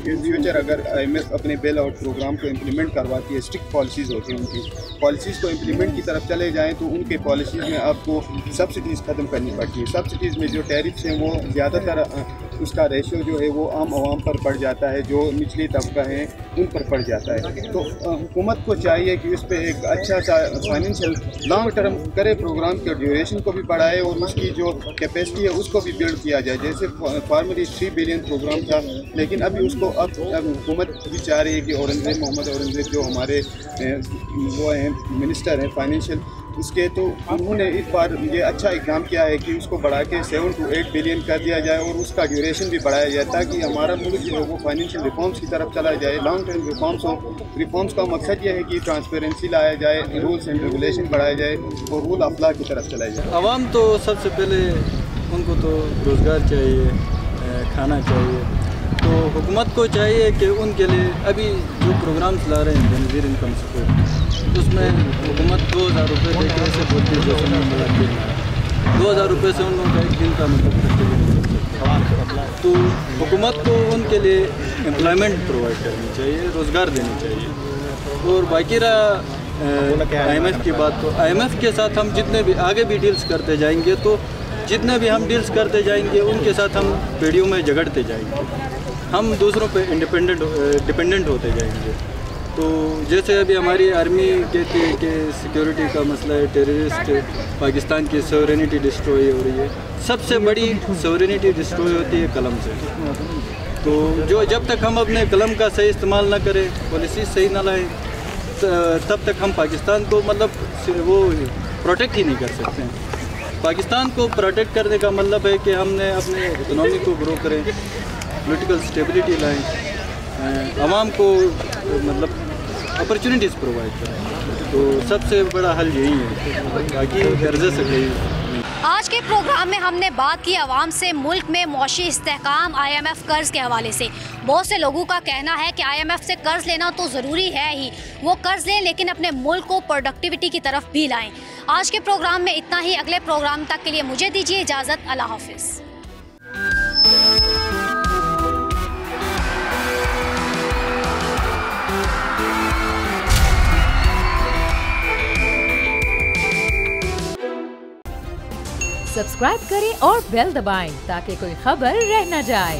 फ्यूचर अगर IMF अपने बेल आउट प्रोग्राम को इम्प्लीमेंट करवाती है, स्ट्रिक्ट पॉलिसीज़ होती हैं, उनकी पॉलिसीज़ को इम्प्लीमेंट की तरफ चले जाएँ तो उनके पॉलिसीज़ में आपको सब्सिडीज़ ख़त्म करनी पड़ती है। सब्सिडीज़ में जो टैरिफ्स हैं वो ज़्यादातर उसका रेशो जो है वो आम आवाम पर पड़ जाता है, जो निचली तबका है उन पर पड़ जाता है। तो हुकूमत को चाहिए कि उस पर एक अच्छा सा फाइनेंशियल लॉन्ग टर्म करे, प्रोग्राम के ड्यूरेशन को भी बढ़ाए और उसकी जो कैपेसिटी है उसको भी बिल्ड किया जाए। जैसे फॉर्मली 3 बिलियन प्रोग्राम था, लेकिन अभी उसको अब हुकूमत भी चाह रही है कि मोहम्मद औरंगज़ेब जो हमारे वो हैं मिनिस्टर हैं फाइनेंशियल, उसके तो उन्होंने इस बार ये अच्छा इकदाम किया है कि उसको बढ़ा के 7 to 8 बिलियन कर दिया जाए और उसका ड्यूरेशन भी बढ़ाया जाए, ताकि हमारा मुल्क जो है वो फाइनेंशियल रिफॉर्म्स की तरफ चला जाए, लॉन्ग टर्म रिफॉर्म्स हो। रिफॉर्म्स का मकसद ये है कि ट्रांसपेरेंसी लाया जाए, रूल्स एंड रेगुलेशन बढ़ाया जाए और रूल ऑफ लॉ की तरफ चलाया जाए। आवाम तो सबसे पहले उनको तो रोज़गार चाहिए, खाना चाहिए, तो हुकूमत को चाहिए कि उनके लिए अभी जो प्रोग्राम्स ला रहे हैं बेनज़ीर इनकम सपोर्ट, उसमें हुकूमत 2000 रुपये दे के ऐसे बोलती है जैसे मैं बोला कि 2000 रुपये से उन लोगों का एक दिन का मतलब खर्चे नहीं। तो हुकूमत को उनके लिए एम्प्लॉयमेंट प्रोवाइड करनी चाहिए, रोज़गार देनी चाहिए। और बाकी रहा IMF की बात, तो IMF के साथ हम जितने भी आगे भी डील्स करते जाएंगे, तो जितने भी हम डील्स करते जाएंगे उनके साथ हम पीढ़ियों में झगड़ते जाएंगे, हम दूसरों पे डिपेंडेंट होते जाएंगे। तो जैसे अभी हमारी आर्मी कहती है कि सिक्योरिटी का मसला है, टेररिस्ट पाकिस्तान की सोवरेनिटी डिस्ट्रॉय हो रही है। सबसे बड़ी सोवरेनिटी डिस्ट्रॉय होती है कलम से। तो जो जब तक हम अपने कलम का सही इस्तेमाल ना करें, पॉलिसी सही ना लाएँ, तब तक हम पाकिस्तान को मतलब वो प्रोटेक्ट ही नहीं कर सकते हैं। पाकिस्तान को प्रोटेक्ट करने का मतलब है कि हमने अपने इकोनॉमी को ग्रो करें, पॉलिटिकल स्टेबिलिटी लाएँ, आवाम को मतलब अपॉर्चुनिटीज़ प्रोवाइड करें। तो सबसे बड़ा हल यही है, बाकी कर्जे से कहीं। आज के प्रोग्राम में हमने बात की आवाम से मुल्क में मौशी इस्तेहकाम IMF कर्ज के हवाले से। बहुत से लोगों का कहना है कि IMF से कर्ज लेना तो ज़रूरी है ही, वो कर्ज लें लेकिन अपने मुल्क को प्रोडक्टिविटी की तरफ भी लाएं। आज के प्रोग्राम में इतना ही। अगले प्रोग्राम तक के लिए मुझे दीजिए इजाज़त। अल्लाह हाफिज़। सब्सक्राइब करें और बेल दबाएं ताकि कोई खबर रह न जाए।